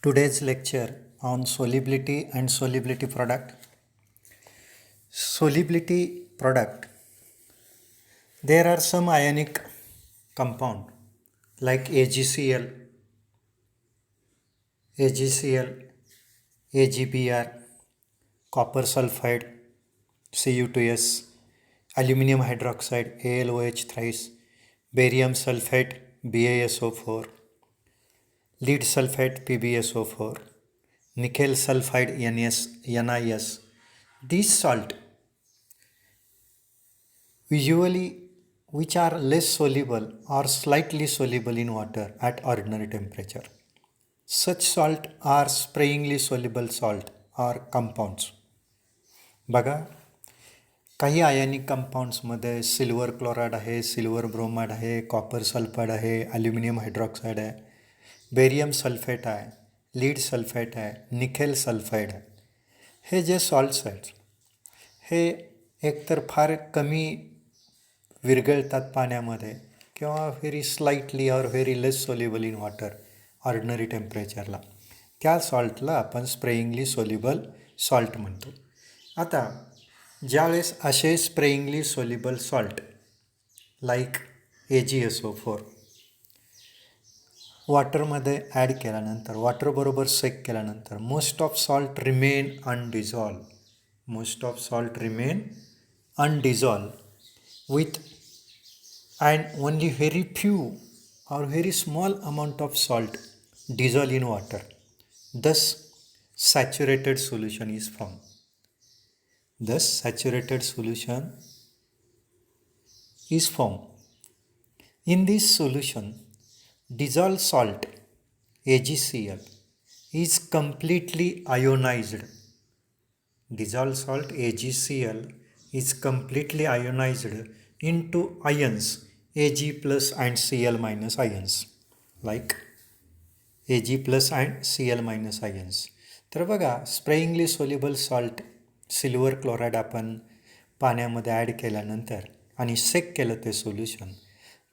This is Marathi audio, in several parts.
Today's lecture on solubility and solubility product. Solubility product. There are some ionic compound like AgCl, AgBr, copper sulfide, Cu2s, aluminum hydroxide, AlOH thrice, barium sulfate, BaSO4, lead sulfate, PbSO4, nickel sulfide, NiS. These salt usually which are less soluble or slightly soluble in water at ordinary temperature. Such salt are sprayingly soluble salt or compounds. बघा, काही आयनिक कंपाऊंड्समध्ये सिल्वर क्लोराईड आहे, सिल्वर ब्रोमाइड आहे, कॉपर सल्फाइड आहे, ॲल्युमिनियम हायड्रॉक्साईड आहे, बेरियम सल्फेट आहे, लीड सल्फेट आहे, निकेल सल्फाईड आहे. हे जे सॉल्ट्स आहेत हे एकतर फार कमी विरघळतात पाण्यामध्ये किंवा very slightly or very less soluble in water ordinary टेम्परेचरला. त्या सॉल्टला आपण स्प्रेइंगली सोल्युबल सॉल्ट म्हणतो. आता ज्यावेळेस असे sparingly soluble salt like AgSO4 वॉटरमध्ये ॲड केल्यानंतर, वॉटरबरोबर सेक केल्यानंतर most of salt remain undissolved with and only very few or very small amount of salt dissolve in water. Thus saturated solution is formed. In this solution, dissolved salt AgCl is completely ionized. Dissolved salt AgCl is completely ionized into ions Ag plus and Cl minus ions, like Ag plus and Cl minus ions. तर बघा, स्प्रेइंगली सोल्युबल सॉल्ट सिल्वर क्लोराईड आपण पाण्यामध्ये ॲड केल्यानंतर आणि सेक केलं ते सोल्युशन,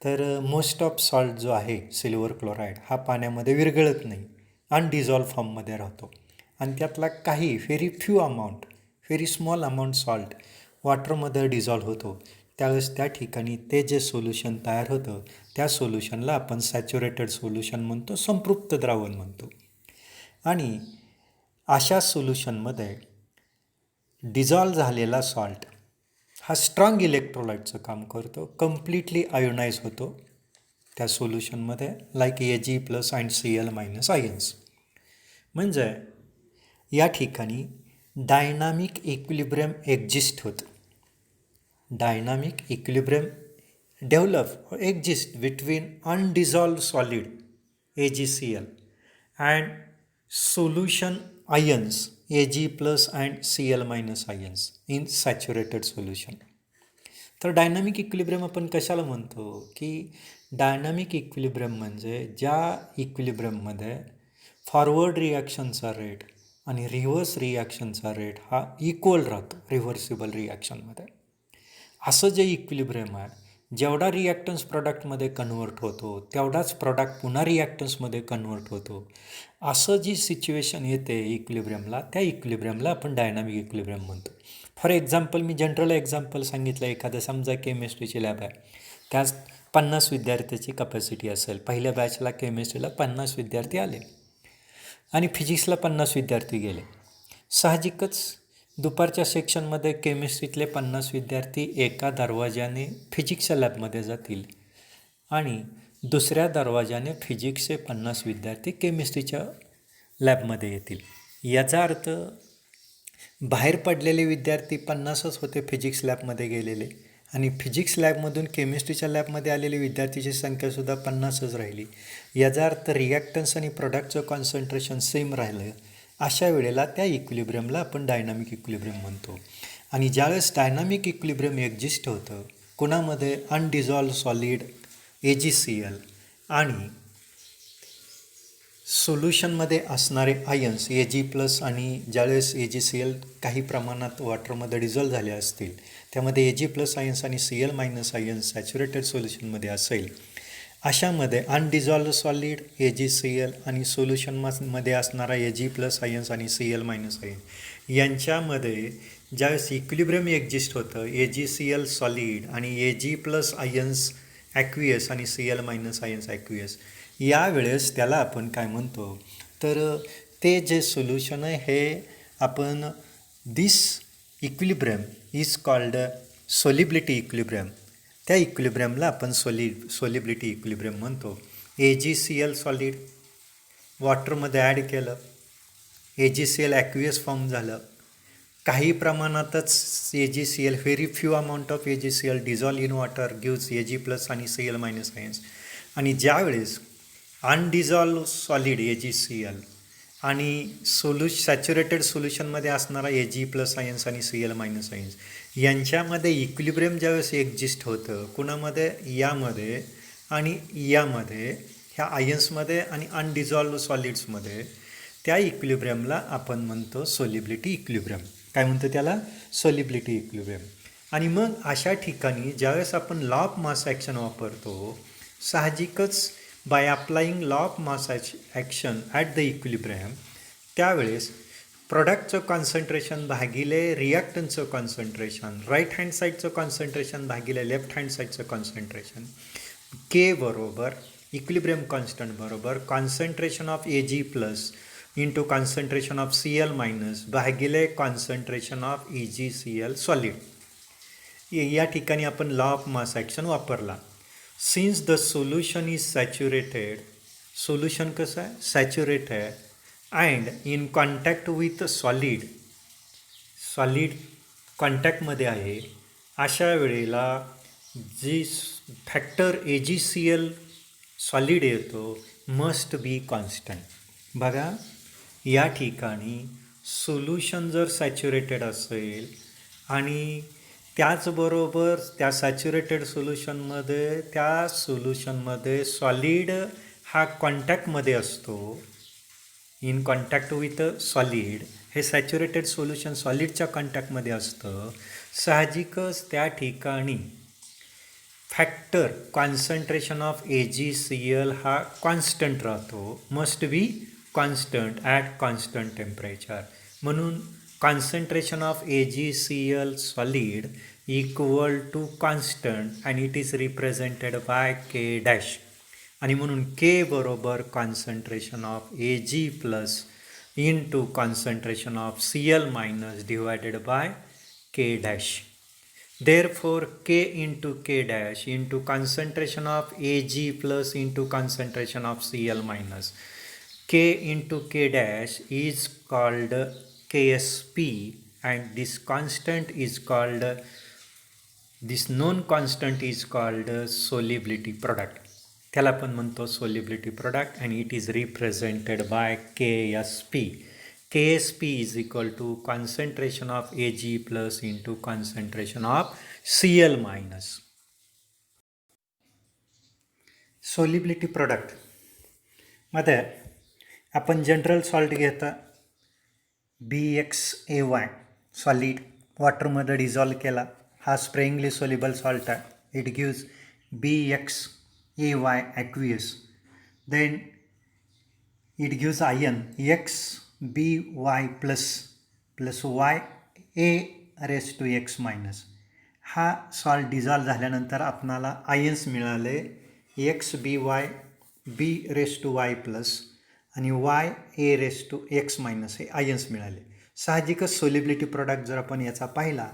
तर मोस्ट ऑफ सॉल्ट जो आहे सिल्वर क्लोराईड हा पाण्यामध्ये विरघळत नाही, अनडिझॉल्व फॉर्ममध्ये राहतो. आणि त्यातला काही व्हेरी स्मॉल अमाऊंट सॉल्ट वॉटरमध्ये डिझॉल्व होतो. त्यावेळेस त्या ठिकाणी ते जे सोल्युशन तयार होतं त्या सोल्युशनला आपण सॅच्युरेटेड सोल्युशन म्हणतो, संपृक्त द्रावण म्हणतो. आणि अशा सोल्युशनमध्ये डिझॉल्व झालेला सॉल्ट हा स्ट्रॉंग इलेक्ट्रोलाइटचं काम करतो, कम्प्लिटली आयोनाइज होतो त्या सोल्युशनमध्ये, like Ag plus and Cl minus ions. म्हणजे या ठिकाणी डायनामिक इक्विलिब्रियम एक्झिस्ट होतं. Dynamic equilibrium exists between undissolved solid AgCl and solution ions Ag plus and Cl minus ions in saturated solution. तर डायनामिक इक्विलिब्रियम आपण कशाला म्हणतो की डायनामिक इक्विलिब्रियम म्हणजे ज्या इक्विलिब्रियममध्ये फॉरवर्ड रिॲक्शनचा रेट आणि रिव्हर्स रिॲक्शनचा रेट हा इक्वल राहतो रिव्हर्सिबल रिॲक्शनमध्ये. असं जे इक्विलिब्रियम आहे, जेवढा रिॲक्टन्स प्रॉडक्टमध्ये कन्वर्ट होतो तेवढाच प्रॉडक्ट पुन्हा रिॲक्टन्समध्ये कन्वर्ट होतो. असं जी सिच्युएशन येते इक्विलिब्रियमला, त्या इक्विलिब्रियमला आपण डायनामिक इक्विलिब्रियम म्हणतो. For example, me general example सांगितलं. एखादं समजा केमिस्ट्रीची लॅब आहे, त्यात 50 विद्यार्थ्याची कपॅसिटी असेल. पहिल्या बॅचला केमिस्ट्रीला 50 विद्यार्थी आले आणि फिजिक्सला 50 विद्यार्थी गेले. साहजिकच दुपारच्या सेक्शनमध्ये केमिस्ट्रीतले 50 विद्यार्थी एका दरवाजाने फिजिक्सच्या लॅबमध्ये जातील आणि दुसऱ्या दरवाजाने फिजिक्सचे 50 विद्यार्थी केमिस्ट्रीच्या लॅबमध्ये येतील. याचा अर्थ बाहेर पडलेले विद्यार्थी 50च होते फिजिक्स लॅबमध्ये गेलेले, आणि फिजिक्स लॅबमधून केमिस्ट्रीच्या लॅबमध्ये आलेले विद्यार्थीची संख्यासुद्धा 50च राहिली. याचा अर्थ रिॲक्टन्स आणि प्रोडक्टचं कॉन्सन्ट्रेशन सेम राहिलं. अशा वेळेला त्या इक्विलिब्रियमला आपण डायनामिक इक्विलिब्रियम म्हणतो. आणि ज्यावेळेस डायनामिक इक्विलिब्रियम एक्झिस्ट होतं कोणामध्ये, अनडिझॉल्व सॉलिड AgCl आणि सोल्युशनमध्ये असणारे आयन्स Ag प्लस, आणि ज्यावेळेस AgCl काही प्रमाणात वॉटरमध्ये डिझॉल्व झाले असतील त्यामध्ये Ag प्लस आयन्स आणि Cl मायनस आयन्स सॅच्युरेटेड सोल्युशनमध्ये असेल, अशामध्ये अनडिझॉल्व्ड सॉलिड AgCl आणि सोल्युशनमध्ये असणारा Ag प्लस आयन्स आणि Cl मायनस आयन यांच्यामध्ये ज्यावेळेस इक्विलिब्रियम एक्झिस्ट होतं AgCl सॉलिड आणि Ag प्लस आयन्स ॲक्वियस आणि Cl मायनस आयन्स ॲक्वियस, यावेळेस त्याला आपण काय म्हणतो तर ते जे सोल्युशन आहे हे आपण this equilibrium is called solubility equilibrium. त्या इक्विलिब्रियमला आपण सोलिबिलिटी इक्विलिब्रियम म्हणतो. AgCl सॉलिड वॉटरमध्ये ॲड केलं, AgCl ॲक्वियस फॉर्म झालं, काही प्रमाणातच AgCl, very few amount of AgCl dissolve in water gives Ag plus आणि Cl मायनस आयन्स. आणि ज्यावेळेस अनडिझॉल्व सॉलिड AgCl आणि सॅच्युरेटेड सोल्युशनमध्ये असणारा Ag प्लस आयन्स आणि Cl मायनस आयन्स यांच्यामध्ये इक्विलिब्रियम ज्यावेळेस एक्झिस्ट होतं, कुणामध्ये, यामध्ये आणि यामध्ये, ह्या आयन्समध्ये आणि अनडिझॉल्व सॉलिड्समध्ये, त्या इक्विलिब्रियमला आपण म्हणतो सोलिबिलिटी इक्विलिब्रियम. काय म्हणतो त्याला? Solubility equilibrium. आणि मग अशा ठिकाणी ज्यावेळेस आपण लॉ ऑफ मास ॲक्शन वापरतो, साहजिकच by applying law of mass action at the equilibrium, त्यावेळेस प्रोडक्टचं कॉन्सन्ट्रेशन भागिले रिॲक्टन्सचं कॉन्सन्ट्रेशन, राईट हँड साईडचं कॉन्सन्ट्रेशन भागिले लेफ्ट हँड साईडचं कॉन्सन्ट्रेशन, के बरोबर इक्विलिब्रियम कॉन्स्टंट बरोबर concentration of Ag plus into concentration of Cl minus भागिले कॉन्सन्ट्रेशन ऑफ AgCl सॉलिड. या ठिकाणी आपण लॉ ऑफ मास ॲक्शन वापरला. Since the solution is saturated, solution कसं आहे? Saturated and in contact with solid, solid कॉन्टॅक्टमध्ये आहे, अशा वेळेला जी फॅक्टर AgCl सॉलिड येतो मस्ट बी कॉन्स्टंट. बघा, या ठिकाणी सोल्युशन जर सॅच्युरेटेड असेल आणि त्याचबरोबर त्या सॅच्युरेटेड सोल्युशनमध्ये, त्या सोल्युशनमध्ये सॉलिड हा कॉन्टॅक्टमध्ये असतो, इन कॉन्टॅक्ट विथ सॉलिड, हे सॅच्युरेटेड सोल्युशन सॉलिडच्या कॉन्टॅक्टमध्ये असतं, साहजिकच त्या ठिकाणी फॅक्टर कॉन्सन्ट्रेशन ऑफ AgCl हा कॉन्स्टंट राहतो, must be constant at constant temperature. म्हणून concentration of AgCl solid equal to constant and it is represented by K dash. आणि म्हणून K बरोबर concentration of Ag plus into concentration of Cl minus divided by K dash. Therefore, K into K dash into concentration of Ag plus into concentration of Cl minus. K into K dash is called Ksp and this constant is called, this known constant is called solubility product. त्याला आपण म्हणतो solubility product and it is represented by Ksp. Ksp is equal to concentration of Ag plus into concentration of Cl minus. Solubility product मध्ये आपण जनरल सॉल्ट घेता BXAY सॉलिड वॉटरमध्ये डिझॉल्व केला, हा स्प्रेइंगली सोल्युबल सॉल्ट आहे, it gives BXAY aqueous. Then it gives ion XBY plus YA raise to X minus. हा सॉल्ट डिझॉल्व झाल्यानंतर आपणाला आयन्स मिळाले XBY, B raise to Y plus आणि YA raise to X minus, हे आयन्स मिळाले. साहजिकच सोलिबिलिटी प्रोडक्ट जर आपण याचा पाहिला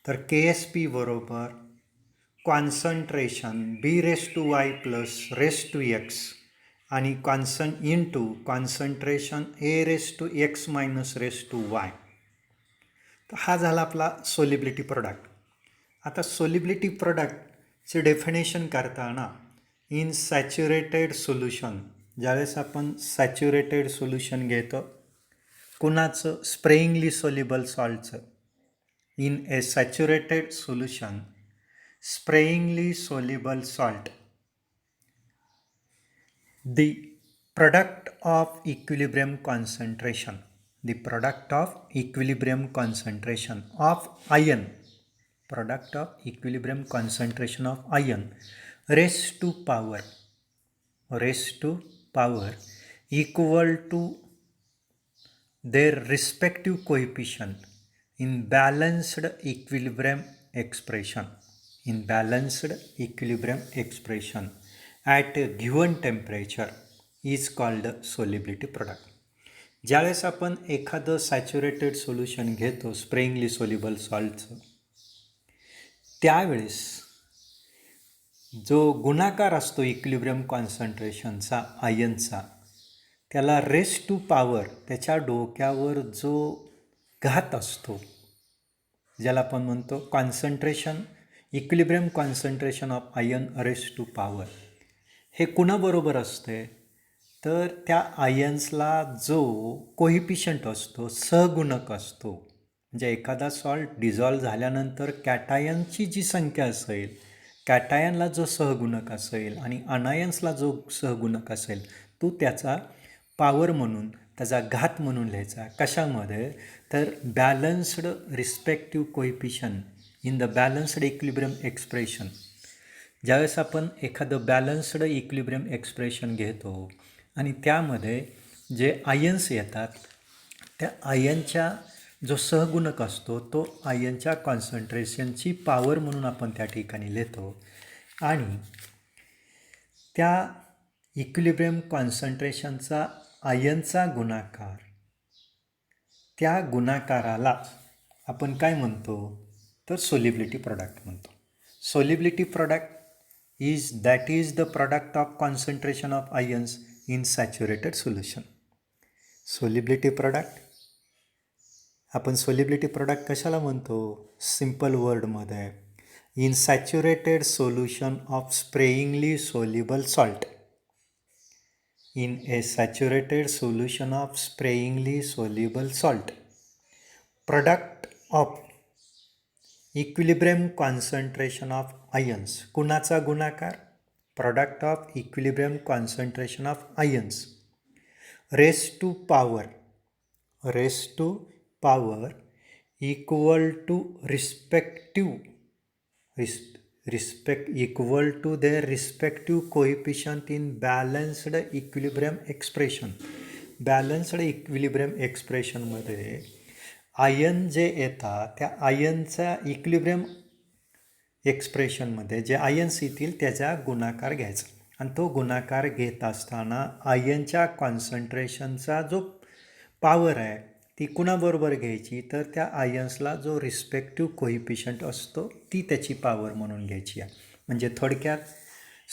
तर KSP बरोबर concentration B raise to Y plus raise to X आणि into concentration A raise to X minus raise to Y. तर हा झाला आपला सोलिबिलिटी प्रोडक्ट. आता सोलिबिलिटी प्रोडक्टचे डेफिनेशन करताना इन सॅच्युरेटेड सोल्युशन, ज्यावेळेस आपण सॅच्युरेटेड सोल्युशन घेतो, कुणाचं? स्प्रेइंगली सोल्युबल सॉल्टचं. In a saturated solution, sprayingly soluble salt, the product of equilibrium concentration, the product of equilibrium concentration of ion, product of equilibrium concentration of ion raised to power raised to power equal to their respective coefficient in balanced equilibrium expression at a given temperature is called solubility product. ज्यावेळेस आपण एखादं सॅच्युरेटेड सोल्युशन घेतो स्प्रेइंगली सोल्युबल सॉल्टचं, त्यावेळेस जो गुणाकार असतो इक्विलिब्रियम कॉन्सन्ट्रेशनचा आयनचा, त्याला रेस टू पॉवर त्याच्या डोक्यावर जो घात असतो, ज्याला आपण म्हणतो concentration equilibrium concentration of ion raise to power, हे कुणाबरोबर असते तर त्या आयन्सला जो कोइफिशियंट असतो, सहगुणक असतो, म्हणजे एखादा सॉल्ट डिझॉल्व झाल्यानंतर कॅटायनची जी संख्या असेल, कॅटायनला जो सहगुणक असेल आणि अनायन्सला जो सहगुणक असेल, तो त्याचा पॉवर म्हणून, त्याचा घात म्हणून लिहायचा. कशामध्ये तर balanced respective coefficient in the balanced equilibrium expression. ज्यावेळेस आपण एखादं बॅलन्स्ड इक्विलिब्रियम एक्सप्रेशन घेतो आणि त्यामध्ये जे आयन्स येतात, त्या आयनच्या जो सहगुणक असतो तो आयनच्या कॉन्सन्ट्रेशनची पॉवर म्हणून आपण त्या ठिकाणी लिहितो. आणि त्या इक्विलिब्रियम कॉन्सन्ट्रेशनचा आयनचा गुणाकार, त्या गुणाकाराला आपण काय म्हणतो तर सोल्युबिलिटी प्रॉडक्ट म्हणतो. Solubility product is the product of concentration of ions in saturated solution. Solubility product, आपण solubility product कशाला म्हणतो? सिंपल वर्डमध्ये, in saturated solution of sprayingly soluble salt. In a saturated solution of sprayingly soluble salt, product of equilibrium concentration of ions, कुणाचा गुणाकार? Product of equilibrium concentration of ions raise to power equal to equal to their respective coefficient in balanced equilibrium expression. Balanced equilibrium एक्सप्रेशनमध्ये आयन जे येतात, त्या आयनचा इक्विलिब्रियम एक्सप्रेशनमध्ये जे आयन्स येतील त्याचा गुणाकार घ्यायचा. आणि तो गुणाकार घेत असताना आयनच्या कॉन्सन्ट्रेशनचा जो पॉवर आहे ती कुणाबरोबर घ्यायची तर त्या आयन्सला जो रिस्पेक्टिव्ह कोइफिशियंट असतो ती त्याची पॉवर म्हणून घ्यायची आहे. म्हणजे थोडक्यात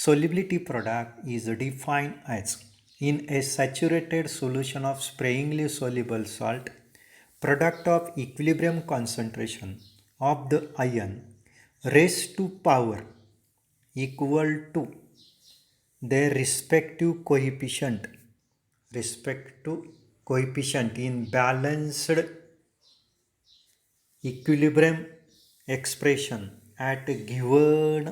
solubility product is defined as in a saturated solution of sparingly soluble salt, product of equilibrium concentration of the ion raised to power equal to their respective coefficient in balanced equilibrium expression at a given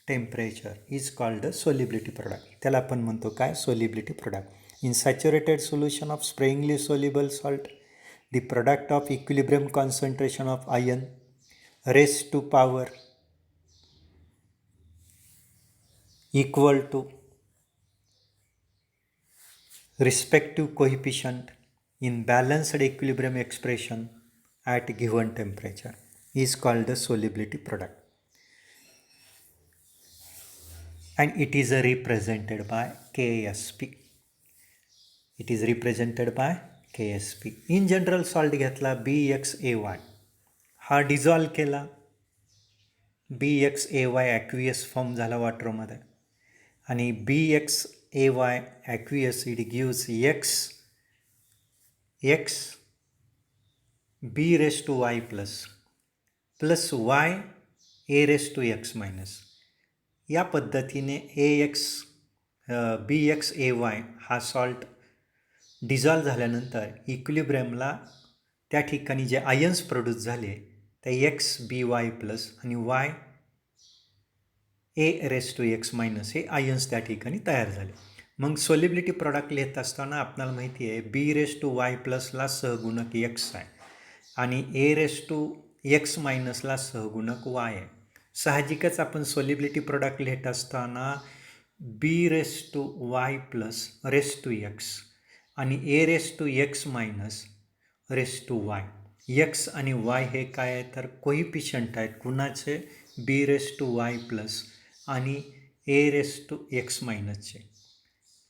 temperature is called a solubility product. त्याला आपण म्हणतो काय? solubility product. In saturated solution of sprayingly soluble salt, the product of equilibrium concentration of ion raised to power equal to respective coefficient in balanced equilibrium expression at given temperature is called the solubility product, and it is represented by KSP. It is represented by KSP. In general salt घेतला BXAY, हा डिझॉल्व केला, BXAY ॲक्वियस फॉर्म झाला वॉटरमध्ये, आणि BXAY aqueous it gives X B raise to Y plus Y A raise to X minus. या पद्धतीने BXAY हा सॉल्ट डिझॉल्व झाल्यानंतर इक्विलिब्रियमला त्या ठिकाणी जे आयन्स प्रोड्यूस झाले ते XBY प्लस आणि Y A raise to X minus हे आयन्स त्या ठिकाणी तयार झाले. मग सोल्युबिलिटी प्रॉडक्ट लिहित असताना आपल्याला माहिती आहे B रेस टू Y प्लसला सहगुणक X आहे आणि A रेस टू X मायनसला सहगुणक Y आहे. साहजिकच आपण सोल्युबिलिटी प्रॉडक्ट लिहित असताना B raise to Y plus raise to X आणि A raise to X minus raise to Y. X आणि वाय हे काय आहे तर कोइफिशियंट आहेत कुणाचे, B raise to Y plus आणि ए रेस टू एक्स मायनसचे.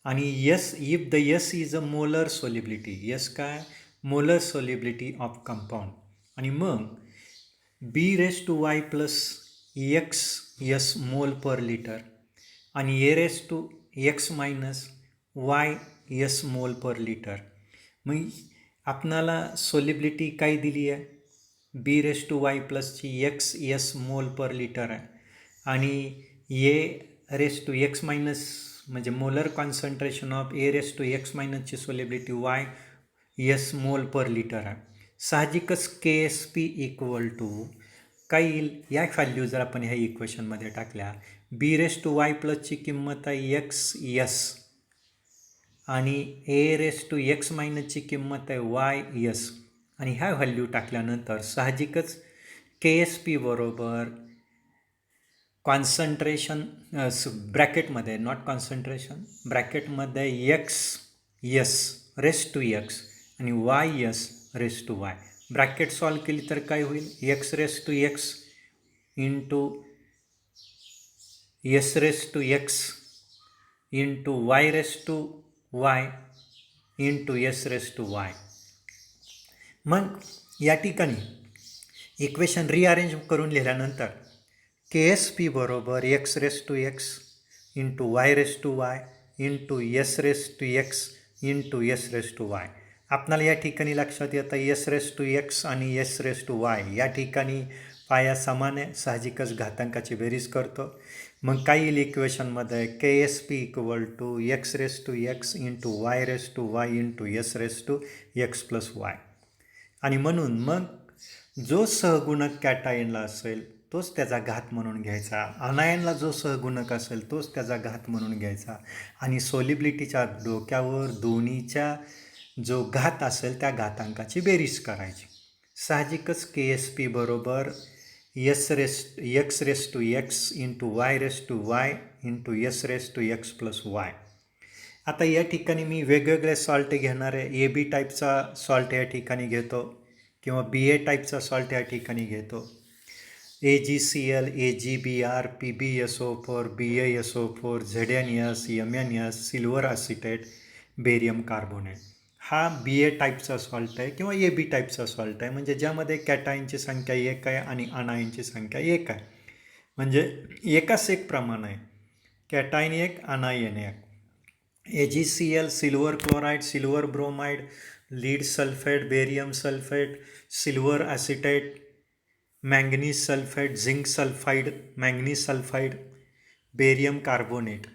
आणि yes if the yes is a molar solubility, S काय मोलर सोलिबिलिटी ऑफ कंपाऊंड. आणि मग B raise to Y plus X S mole per litre आणि A raise to X minus Y S mole per litre. मग आपणाला सोलिबिलिटी काय दिली आहे, बी रेस टू वाय प्लसची X S mole per litre आहे आणि A raise to X minus म्हणजे molar concentration of A raise to X मायनसची solubility Y S mole per litre आहे. साहजिकच K S P equal to काय येईल, या व्हॅल्यू जर आपण ह्या इक्वेशनमध्ये टाकल्या, बी रेस टू वाय प्लसची किंमत आहे एक्स एस आणि ए रेस टू एक्स मायनसची किंमत आहे वाय एस आणि ह्या व्हॅल्यू टाकल्यानंतर साहजिकच के एस पी बरोबर कॉन्सन्ट्रेशन ब्रॅकेटमध्ये नॉट कॉन्सन्ट्रेशन ब्रॅकेटमध्ये X S raise to X आणि Y S raise to Y. Bracket solve केली तर काय होईल, X raise to X into S raise to X into Y raise to Y into S raise to Y. मग या ठिकाणी इक्वेशन रिअरेंज करून लिहिल्यानंतर के एस पी बरोबर X raise to X into Y raise to Y into S raise to X into S raise to Y. आपणाला या ठिकाणी लक्षात येतं एस रेस टू एक्स आणि एस रेस टू वाय या ठिकाणी पाया समान आहे, साहजिकच घातांकाची बेरीज करतो. मग काय येईल इक्वेशनमध्ये, K S P equal to X raise to X into Y raise to Y into S raise to X plus Y. आणि म्हणून मग जो सहगुणक कॅटायनला असेल तोच त्याचा घात म्हणून घ्यायचा, अनायनला जो सहगुणक असेल तोच त्याचा घात म्हणून घ्यायचा आणि सोलिबिलिटीच्या डोक्यावर दोन्हीच्या जो घात असेल त्या घातांकाची बेरीज करायची. साहजिकच के एस पी बरोबर X raise to X into Y raise to Y into S raise to X plus Y. आता या ठिकाणी मी वेगवेगळे सॉल्ट घेणार आहे, ए बी टाईपचा सॉल्ट या ठिकाणी घेतो किंवा बी ए टाईपचा सॉल्ट या ठिकाणी घेतो. AgCl, AgBr, PbSO4, BaSO4, ZnS, MnS, silver acetate, barium carbonate. हा बी ए टाईपचा सॉल्ट आहे किंवा ए बी टाईपचा सॉल्ट आहे, म्हणजे ज्यामध्ये कॅटायनची संख्या एक आहे आणि अनायनची संख्या एक आहे, म्हणजे एकाच एक प्रमाण आहे, कॅटायन एक अनायन एक. AgCl silver chloride, silver bromide, lead sulphate, barium sulphate, silver acetate, manganese sulphate, zinc sulphide, manganese sulphide, barium carbonate,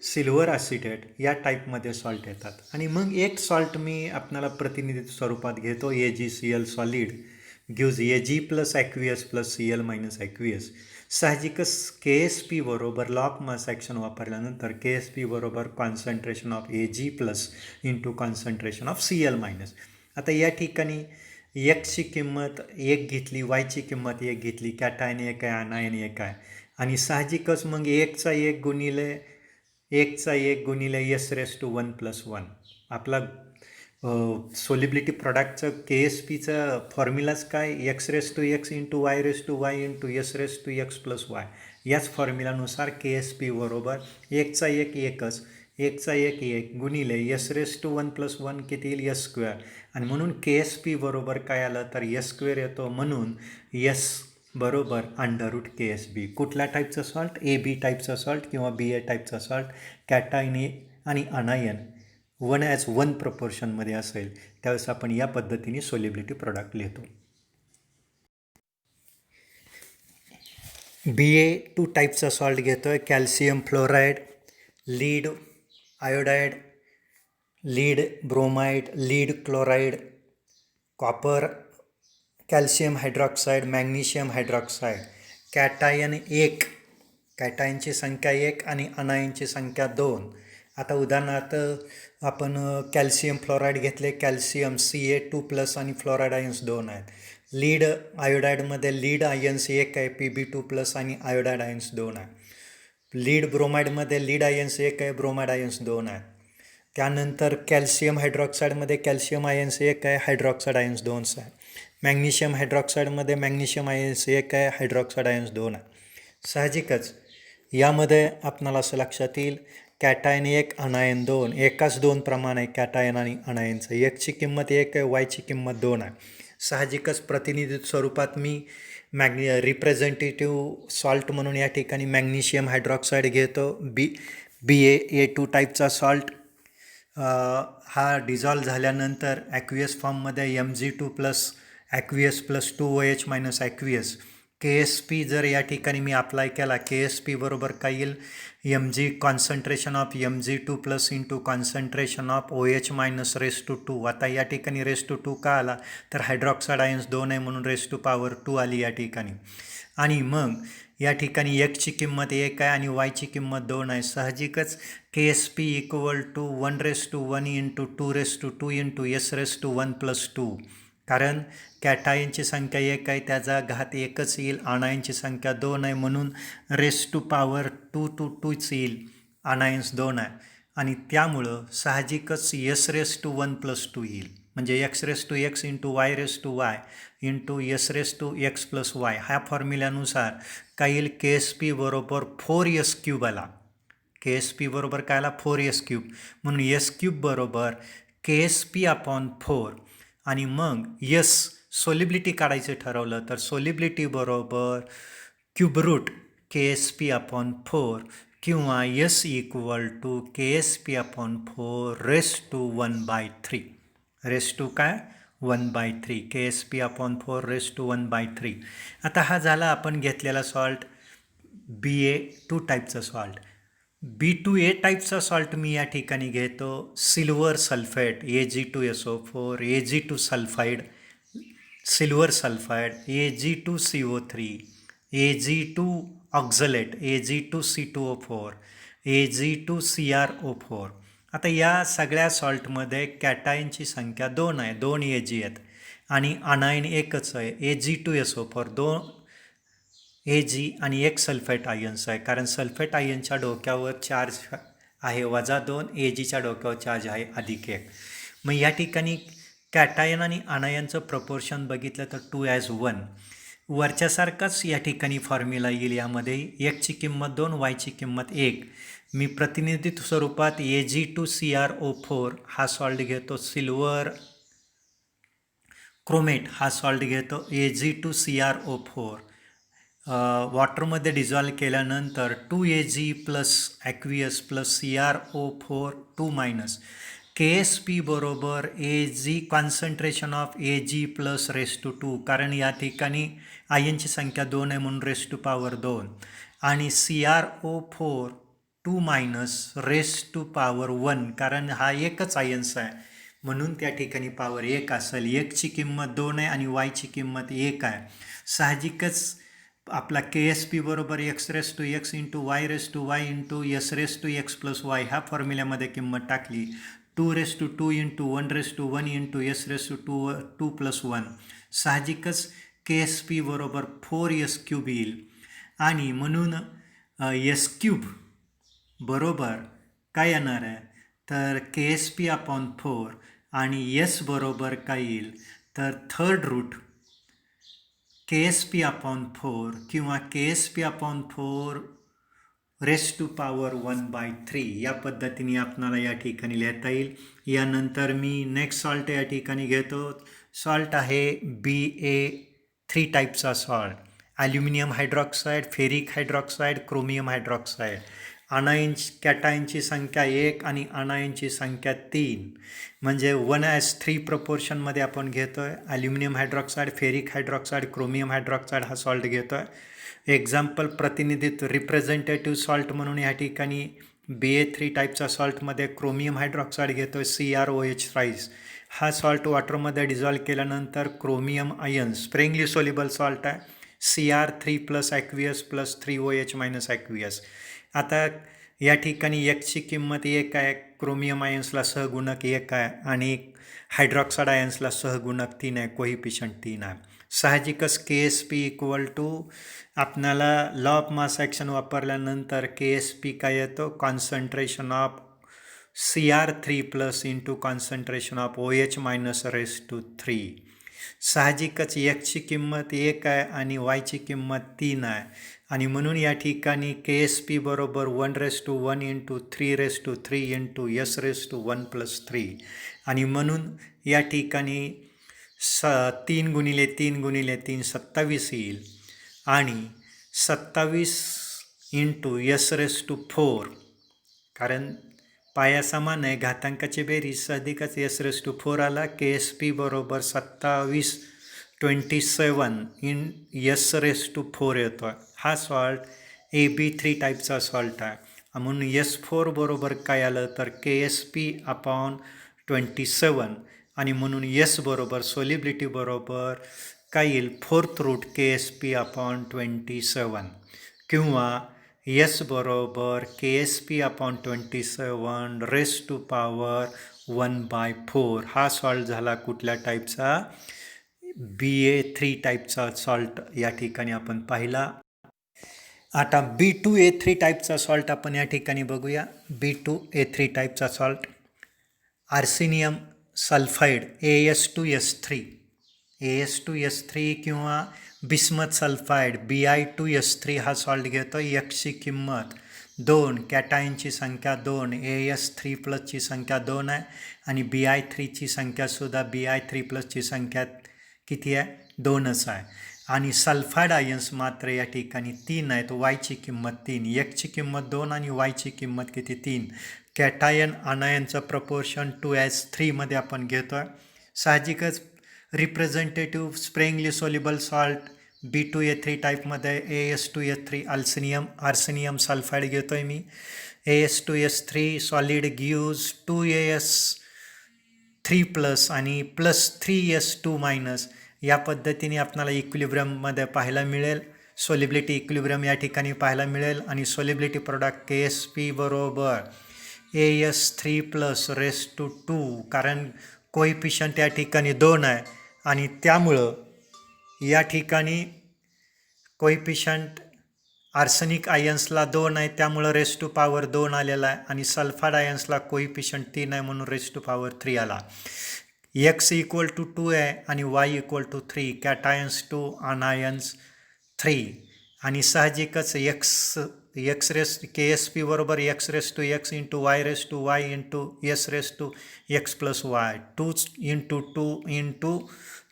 silver acetate या टाईपमध्ये सॉल्ट येतात. आणि मग एक सॉल्ट मी आपल्याला प्रतिनिधित्व स्वरूपात घेतो, AgCl solid gives Ag plus aqueous plus Cl minus aqueous. साहजिकच के एस पी बरोबर लॉ ऑफ मास ॲक्शन वापरल्यानंतर के एस पी बरोबर concentration of Ag plus into concentration of Cl minus. आता या ठिकाणी एक्सची किंमत एक घेतली, वायची किंमत एक घेतली, कॅटायन एक आहे अनायन एक आहे आणि साहजिकच मग एकचा एक गुणिले एस रेस टू 1 प्लस 1. आपला सोलिबिलिटी प्रॉडक्टचं के एस पीचं फॉर्म्युलाच काय, X raise to X into Y raise to Y into S raise to X plus Y. याच फॉर्म्युलानुसार के एस पी बरोबर एकचा एक एकच, एकचा एक एक गुणिले एस रेस टू 1 प्लस 1 किती येईल एस स्क्वेअर. आणि म्हणून के एस पी बरोबर काय आलं तर एस स्क्वेअर येतो, म्हणून एस बरोबर अंडर रूट के एस बी. कुठल्या टाईपचं सॉल्ट, ए बी टाईपचा सॉल्ट किंवा बी ए टाईपचा सॉल्ट, कॅटायन आणि अनायन 1:1 प्रपोर्शनमध्ये असेल त्यावेळेस आपण या पद्धतीने सोलिबिलिटी प्रॉडक्ट लिहितो. बी ए 2 टाईपचा सॉल्ट घेतो आहे, calcium fluoride, lead iodide, lead bromide, lead chloride, copper, calcium hydroxide, magnesium hydroxide. Cation एक, कॅटायनची संख्या एक आणि अनायनची संख्या 2. आता उदाहरणार्थ आपण कॅल्शियम फ्लोराईड घेतले, कॅल्शियम Ca2 प्लस आणि फ्लोराईड आयन्स 2 आहेत. लीड आयोडाईडमध्ये लीड आयन्स एक आहे, Pb2 प्लस आणि आयोडाईड आयन्स 2 आहे. लीड ब्रोमाइडमध्ये लीड आयन्स 1 आहे, ब्रोमाइड आयन्स 2 आहे. त्यानंतर कॅल्शियम हायड्रॉक्साईडमध्ये कॅल्शियम आयन्स 1 आहे, हायड्रॉक्साईड आयन्स 2 आहे. मॅग्नेशियम हायड्रॉक्साईडमध्ये मॅग्नेशियम आयन्स 1 आहे, हायड्रॉक्साईड आयन्स 2 आहे. साहजिकच यामध्ये आपणाला असं लक्षात येईल कॅटायन 1 अनायन 2 एकाच 2 प्रमाण आहे कॅटायन आणि अनायनचं. एकची किंमत 1 आहे, वायची किंमत 2 आहे. साहजिकच प्रतिनिधित्व स्वरूपात मी रिप्रेझेंटेटिव्ह सॉल्ट म्हणून या ठिकाणी मॅग्नेशियम हायड्रॉक्साईड घेतो. BaA2 टाईपचा सॉल्ट हा डिझॉल्व झाल्यानंतर ॲक्वियस फॉर्ममध्ये Mg2 plus aqueous plus 2OH minus aqueous KSP जर या ठिकाणी मी अप्लाय केला, KSP बरोबर काय येईल Mg concentration of Mg2 plus into concentration of OH minus raise to 2. आता या ठिकाणी रेस टू 2 का आला तर हायड्रॉक्साईड आयन्स 2 आहे म्हणून रेस टू पॉवर 2 आली या ठिकाणी. आणि मग या ठिकाणी एक्सची किंमत 1 आहे आणि वायची किंमत 2 आहे. साहजिकच KSP equal to 1:1 into 2:2 into S:1 plus 2. कारण कॅटायनची संख्या 1 आहे त्याचा घात 1च येईल, अनायनची संख्या 2 आहे म्हणून रेस टू पॉवर 2 to 2च येईल, अनायन्स 2 आहे. आणि त्यामुळं साहजिकच S:1 प्लस 2 येईल. म्हणजे x into y into S:x plus y ह्या फॉर्म्युल्यानुसार काय येईल KSP बरोबर 4s³ आला. KSP बरोबर काय आला 4s³ म्हणून s³ बरोबर KSP अपॉन 4. आणि मग सोलिबिलिटी काढायचं ठरवलं तर सोलिबिलिटी बरोबर क्यूब रूट KSP अपॉन 4 किंवा S equal to KSP upon 4 raise to 1/3. Raise to काय 1/3 KSP अपॉन 4 रेस टू 1/3. आता हा झाला आपण घेतलेला सॉल्ट BA2 टाईपचा सॉल्ट. B2A टाईपचा सॉल्ट मी या ठिकाणी घेतो silver sulphate Ag2SO4 Ag2 sulphide silver sulphide Ag2CO3 Ag2 oxalate Ag2C2O4 Ag2CrO4. आता या सगळ्या सॉल्टमध्ये कॅटायनची संख्या 2 आहे, 2 Ag आहेत आणि अनायन एकच आहे Ag2SO4 2 Ag आणि 1 सल्फेट आयन्स आहे. कारण सल्फेट आयनच्या डोक्यावर चार्ज आहे -2, Agच्या डोक्यावर चार्ज आहे +1. मग या ठिकाणी कॅटायन आणि अनायनचं प्रपोर्शन बघितलं तर 2:1. वरच्यासारखाच या ठिकाणी फॉर्म्युला येईल. यामध्ये एक्सची किंमत 2, वायची किंमत 1. मी प्रतिनिधित्व स्वरूपात Ag2CrO4 हा सॉल्ट घेतो, सिल्वर क्रोमेट हा सॉल्ट घेतो Ag2CrO4 वॉटरमध्ये डिझॉल्व केल्यानंतर 2Ag plus aqueous plus CrO4 2- KSP बरोबर Ag concentration of Ag plus raise to 2. कारण या ठिकाणी आयनची संख्या 2 आहे म्हणून रेस टू पॉवर 2 आणि CrO4 2- रेस टू पॉवर 1. कारण हा एकच आयन्स आहे म्हणून त्या ठिकाणी पॉवर 1 असेल. एक्सची किंमत 2 आहे आणि वायची किंमत 1 आहे. साहजिकच आपला KSP बरोबर x⁻x into y⁻y into S⁻x plus y ह्या फॉर्म्युल्यामध्ये किंमत टाकली 2⁻2 इंटू 1⁻1 इंटू S⁻2 प्लस 1. साहजिकच KSP बरोबर 4s³ येईल आणि म्हणून s³ बरोबर काय येणार आहे तर KSP अपॉन 4 आणि S बरोबर काय येईल तर थर्ड रूट KSP अपॉन 4 किंवा KSP upon 4 raise to power 1/3 या पद्धतीने आपणाला या ठिकाणी लिहिता येईल. यानंतर मी नेक्स्ट सॉल्ट या ठिकाणी घेतो. सॉल्ट आहे BA3 टाईपचा salt. Aluminium hydroxide, ferric hydroxide, chromium hydroxide. कॅटायनची संख्या 1 आणि अनायनची संख्या 3 म्हणजे 1:3 प्रपोर्शनमध्ये आपण घेतो आहे. Aluminium hydroxide, ferric hydroxide, chromium hydroxide हा सॉल्ट घेतो आहे. एक्झाम्पल प्रतिनिधित्व रिप्रेझेंटेटिव्ह सॉल्ट म्हणून या ठिकाणी BA3 टाईपचा सॉल्टमध्ये क्रोमियम हायड्रॉक्साईड घेतो आहे CrOH. हा सॉल्ट वॉटरमध्ये डिझॉल्व केल्यानंतर chromium ion Sprüngli soluble salt आहे Cr3 plus aqueous plus 3OH minus aqueous. आता या ठिकाणी एक्सची किंमत 1 आहे, क्रोमियम आयन्सला सहगुणक 1 आहे आणि हायड्रॉक्साईड आयन्सला सहगुणक 3 आहे, कोइफिशियंट 3 आहे. साहजिकच K S P equal to आपल्याला लॉ ऑफ मास ॲक्शन वापरल्यानंतर के एस पी काय येतो, concentration of CR3 plus into concentration of OH minus raise to 3. साहजिकच एक्सची किंमत 1 आहे आणि वायची किंमत 3 आहे आणि म्हणून या ठिकाणी के एस पी बरोबर 1:1 इंटू 3:3 इंटू S:1 प्लस 3 आणि म्हणून या ठिकाणी 3 गुणिले 3 गुणिले 3 27 येईल आणि 27 इंटू S:4 कारण पाया समान आहे, घातांकाची बेरीज अधिकच S:4 आला. के एस पी बरोबर 27 इन S:4 येतो. हा सॉल्ट AB3 टाईपचा सॉल्ट आहे. म्हणून S4 बरोबर काय आलं तर के एस पी अपॉन 27 आणि म्हणून S बरोबर सोलिबिलिटी बरोबर काय येईल 4th root K S P upon 27 किंवा S बरोबर K S P upon 27 raise to power 1/4. हा सॉल्ट झाला कुठल्या टाईपचा, BA3 टाईपचा सॉल्ट या ठिकाणी आपण पाहिला. आता B2A3 टाईपचा सॉल्ट आपण या ठिकाणी बघूया. B2A3 टाईपचा सॉल्ट आर्सेनियम सल्फाईड AS2S3 किंवा बिस्मथ सल्फाईड Bi2S3 हा सॉल्ट घेतो. एक्सची किंमत 2, कॅटायनची संख्या 2, AS3 प्लसची संख्या 2 आहे आणि Bi3ची संख्यासुद्धा Bi3 प्लसची संख्या किती आहे 2च आहे आणि सल्फाईड आयन्स मात्र या ठिकाणी 3 आहेत. वायची किंमत 3, एक्सची किंमत 2 आणि वायची किंमत किती 3. कॅटायन अनायनचं प्रपोर्शन 2:3 मध्ये आपण घेतो आहे. साहजिकच रिप्रेझेंटेटिव्ह स्प्रेंगली सोल्युबल सॉल्ट B2A3 टाईपमध्ये AS2S3 आर्सेनियम सल्फाईड घेतो आहे मी. AS2S3 solid gives 2AS3 plus आणि प्लस 3S2 मायनस. या पद्धतीने आपल्याला इक्विलिब्रियममध्ये पाहायला मिळेल. सोलिबिलिटी इक्विलिब्रियम या ठिकाणी पाहायला मिळेल आणि सोलिबिलिटी प्रोडक्ट के एस पी बरोबर AS3 प्लस रेस टू 2 कारण कोइफिशियंट या ठिकाणी 2 आहे आणि त्यामुळं या ठिकाणी कोइफिशियंट आर्सेनिक आयन्सला 2 आहे त्यामुळं रेस टू पॉवर 2 आलेला आहे आणि सल्फाईड आयन्सला कोइफिशियंट 3 आहे म्हणून रेस टू पॉवर 3 आला. X इक्वल टू 2 आहे आणि Y equal to 3, cations 2 anions 3 आणि साहजिकच के एस पी बरोबर X into Y into S:x plus Y 2 into 2 into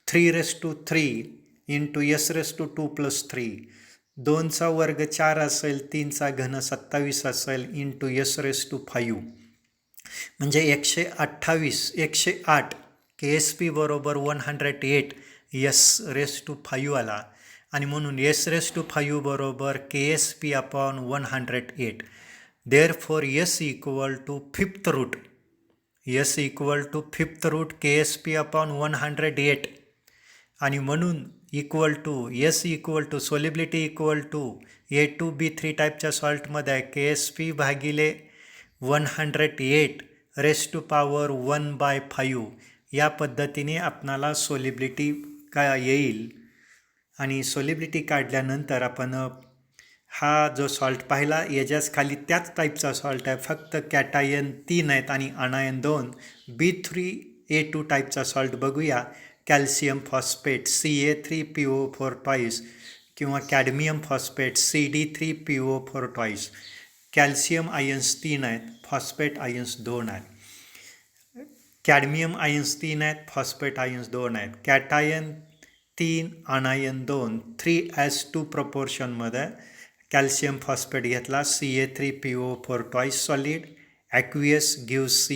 3 into S:2 plus 3. 2चा वर्ग 4 असेल, 3चा घन 27 असेल इंटू S:5 म्हणजे 108 के एस पी बरोबर 108 S:5 आला आणि म्हणून S:5 बरोबर K S P upon 108. Therefore S equal to 5th root K S P upon 108 आणि म्हणून equal to solubility equal to A2B3 टाईपच्या सॉल्टमध्ये के एस पी भागिले 108 रेस टू पॉवर 1/5. या पद्धतीने आपणाला सोलिबिलिटी काय येईल आणि सोलिबिलिटी काढल्यानंतर आपण हा जो सॉल्ट पाहिला याच्याच खाली त्याच टाईपचा सॉल्ट आहे, फक्त कॅटायन 3 आहेत आणि अनायन 2. B3A2 टाईपचा सॉल्ट बघूया. कॅल्शियम फॉस्फेट Ca3PO4 ट्वाईस किंवा cadmium phosphate CD3PO4 twice. Calcium ions 3 आहेत, फॉस्फेट आयन्स 2 आहेत. कॅडमियम आयन्स 3 आहेत, फॉस्फेट आयन्स 2 आहेत. कॅटायन 3 अनायन 2 3:2 प्रपोर्शनमध्ये कॅल्शियम फॉस्फेट घेतला. Ca3PO4 twice solid aqueous gives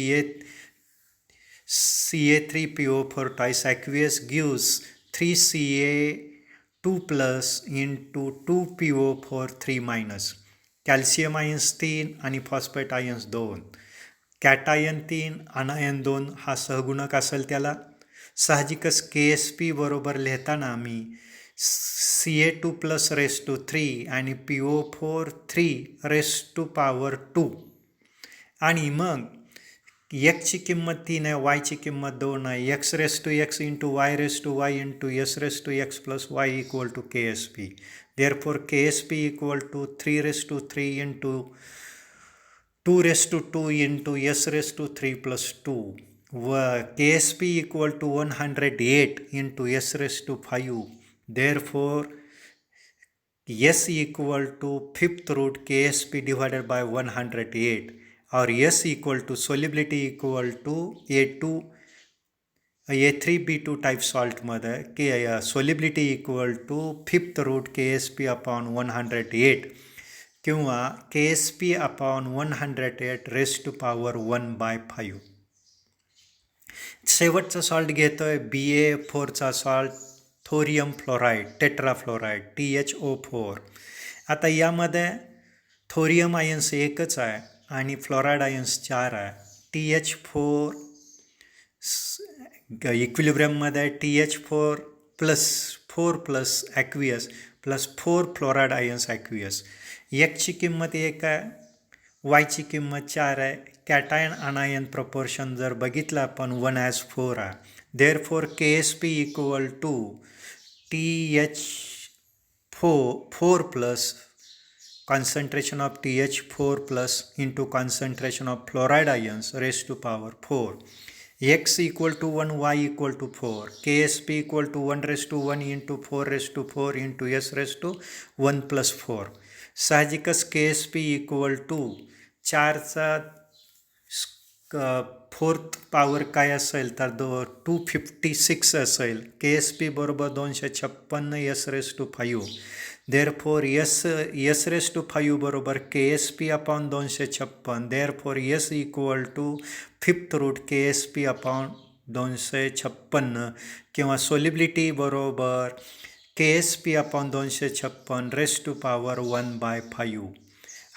Ca3PO4 twice aqueous gives 3Ca2 plus into 2PO4 3 minus. Calcium ions 3 आणि फॉस्फेट आयन्स 2. कॅटायन 3 अनायन 2 हा सहगुणक असेल त्याला. साहजिकच के एस पी बरोबर लिहिताना आम्ही Ca2 प्लस रेस टू 3 आणि PO4 3 रेस टू पॉवर 2 आणि मग एक्सची किंमत 3 आहे, वायची किंमत 2 आहे. X raise to X into Y into S raise to X plus Y equal to K S P. Therefore K S P equal to 3 raise to 3 into 2 raise to 2 into S raise to 3 plus 2 व K S P equal to 108 into S raise to 5. Therefore S equal to fifth root KSP divided by 108, or S equal to solubility equal to A3B2 type salt मध्ये solubility equal to fifth root KSP upon 108 किंवा KSP upon 108 raised to power 1/5. शेवटचा सॉल्ट घेतोय BA4चा सॉल्ट थोरियम फ्लोराईड टेट्राफ्लोराईड THO4. आता यामध्ये थोरियम आयन्स एकच आहे आणि फ्लोराईड आयन्स 4 आहे. TH4 इक्विलिब्रियममध्ये TH4 4 plus aqueous plus 4 fluoride ions aqueous. एक्सची किंमत 1 आहे, वायची किंमत 4 आहे. कॅटायन अनायन प्रपोर्शन जर बघितलं आपण 1:4 आहे. Therefore KSP equal to TH4 plus concentration of TH4 plus into concentration of fluoride ions raised to power 4. X equal to 1, Y equal to 4. KSP equal to 1 raised to 1 into 4 raised to 4 into S raised to 1 plus 4. साहजिकच KSP equal to 4चा फोर्थ पॉवर काय असेल तर 256 असेल. KSP बरोबर 256 S raise to 5. Therefore S raise to 5 बरोबर KSP upon 256. Therefore S equal to fifth root KSP upon 256 किंवा सोलिबिलिटी बरोबर KSP upon 256 raise to power 1/5.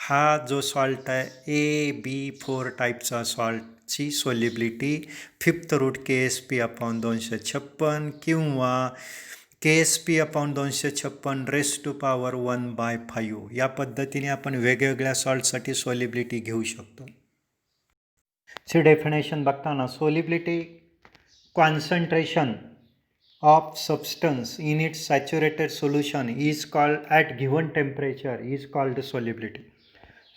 हा जो सॉल्ट आहे AB4 टाईपचा सॉल्टची solubility fifth root KSP upon 256 किंवा KSP upon 256 raise to power 1/5. या पद्धतीने आपण वेगवेगळ्या सॉल्टसाठी सोलिबिलिटी घेऊ शकतो. ची डेफिनेशन बघताना solubility concentration of substance in its saturated solution is called at given temperature is called solubility.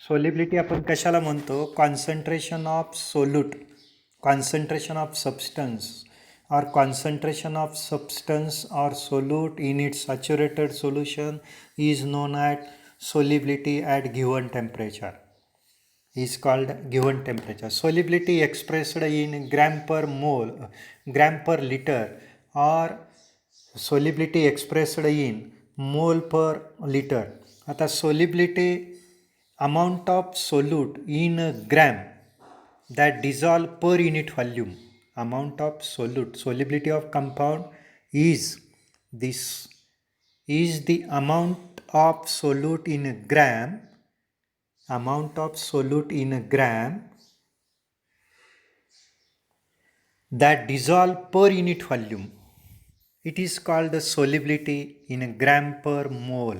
Solubility आपण कशाला म्हणतो? Concentration of solute, concentration of substance or concentration of substance or solute in its saturated solution is known as solubility at given temperature. Is called given temperature. Solubility expressed in gram per mole, gram per liter, or solubility expressed in mole per liter. आता solubility amount of solute in a gram that dissolve per unit volume. Amount of solute, solubility of compound is this is the amount of solute in a gram, amount of solute in a gram that dissolve per unit volume. It is called the solubility in a gram per mole,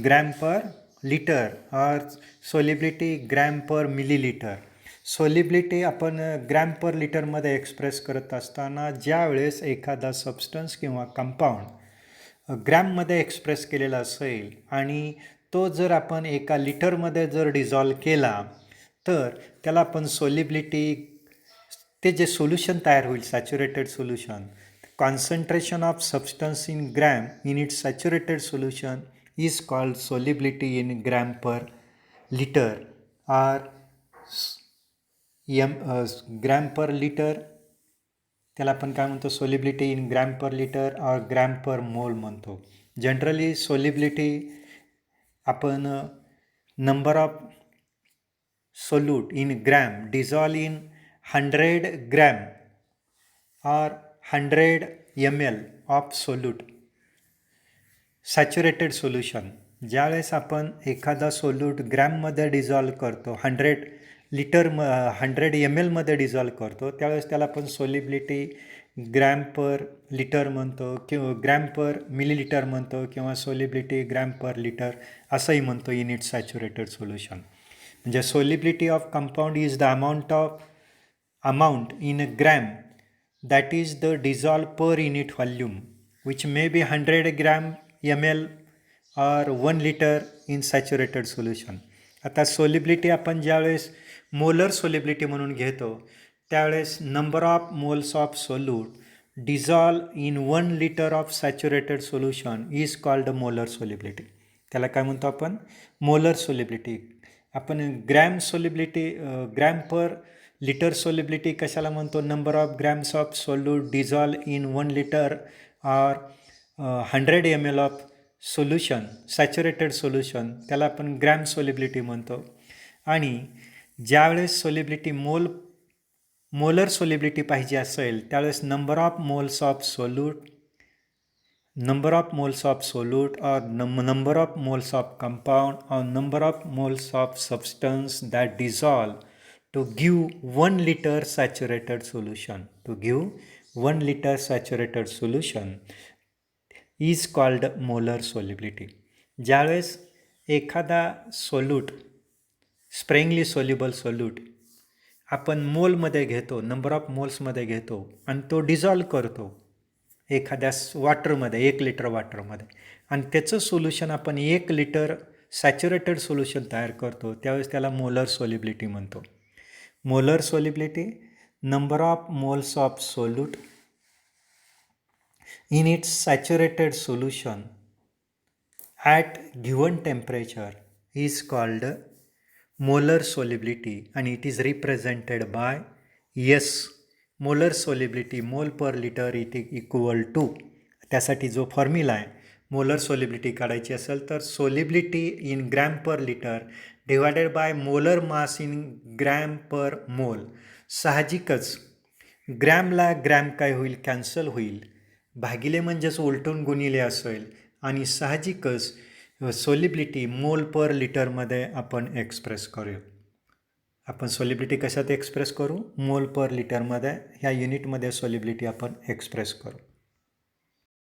gram per liter, or solubility gram per milliliter. Solubility आपण ग्रॅम पर लिटरमध्ये एक्सप्रेस करत असताना ज्या वेळेस एखादा सबस्टन्स किंवा कंपाऊंड ग्रॅममध्ये एक्सप्रेस केलेला असेल आणि तो जर आपण एका लिटरमध्ये जर डिझॉल्व केला तर त्याला आपण सोलिबिलिटी, ते जे सोल्युशन तयार होईल saturated solution, concentration of substance in gram in its saturated solution is called solubility in gram per liter, or gram per liter त्याला आपण काय म्हणतो? solubility in gram per liter or gram per mole म्हणतो. जनरली solubility आपण number of solute in gram dissolve in 100 gram or 100 ml of solute saturated solution. ज्यावेळेस आपण एखादा सोल्यूट ग्रॅममध्ये डिझॉल्व करतो, 100 ml मध्ये डिझॉल्व करतो, त्यावेळेस त्याला आपण सोलिबिलिटी ग्रॅम पर लिटर म्हणतो किंवा ग्रॅम पर मिलीलिटर म्हणतो किंवा सोलिबिलिटी ग्रॅम पर लिटर असंही म्हणतो इन इट्स सॅच्युरेटेड सोल्युशन. म्हणजे solubility of compound is the amount of amount in a gram, that is the dissolve per unit volume, which may be 100 gram ml or 1 liter in saturated solution. आता सोलिबिलिटी आपण ज्यावेळेस मोलर सोलिबिलिटी म्हणून घेतो त्यावेळेस number of moles of solute dissolve in 1 liter of saturated solution is called molar solubility. त्याला काय म्हणतो आपण? Molar solubility. आपण gram solubility gram per litre solubility कशाला म्हणतो? Number of grams of solute dissolve in 1 litre or 100 ml of solution saturated solution त्याला आपण ग्रॅम सोलिबिलिटी म्हणतो. आणि ज्यावेळेस सोलिबिलिटी मोलर सोलिबिलिटी पाहिजे असेल त्यावेळेस number of moles of solute or number of moles of compound or number of moles of substance that dissolve to give 1 liter saturated solution. To give 1 liter saturated solution is called molar solubility. ज्यावेळेस एखादा सोल्यूट स्प्रेंगली सोल्युबल सोल्यूट आपण मोलमध्ये घेतो, नंबर ऑफ मोल्समध्ये घेतो आणि तो डिझॉल्व करतो एखाद्या वॉटरमध्ये 1 लिटर वॉटरमध्ये आणि त्याचं सोल्युशन आपण 1 लिटर सॅच्युरेटेड सोल्युशन तयार करतो त्यावेळेस त्याला मोलर सोलिबिलिटी म्हणतो. Molar solubility number of moles of solute in its saturated solution at given temperature is called molar solubility and it is represented by S. Molar solubility mole per litre it equal to त्यासाठी जो फॉर्म्युला आहे मोलर सोलिबिलिटी काढायची असेल तर solubility in gram per litre divided by molar mass in gram per mole. साहजिकच ग्रॅमला ग्रॅम काय होईल? कॅन्सल होईल. भागिले म्हणजेच उलटून गुणिले असेल आणि साहजिकच सोलिबिलिटी मोल पर लिटरमध्ये आपण एक्सप्रेस करूया. आपण सोलिबिलिटी कशात एक्सप्रेस करू? मोल पर लिटरमध्ये ह्या युनिटमध्ये सोलिबिलिटी आपण एक्सप्रेस करू.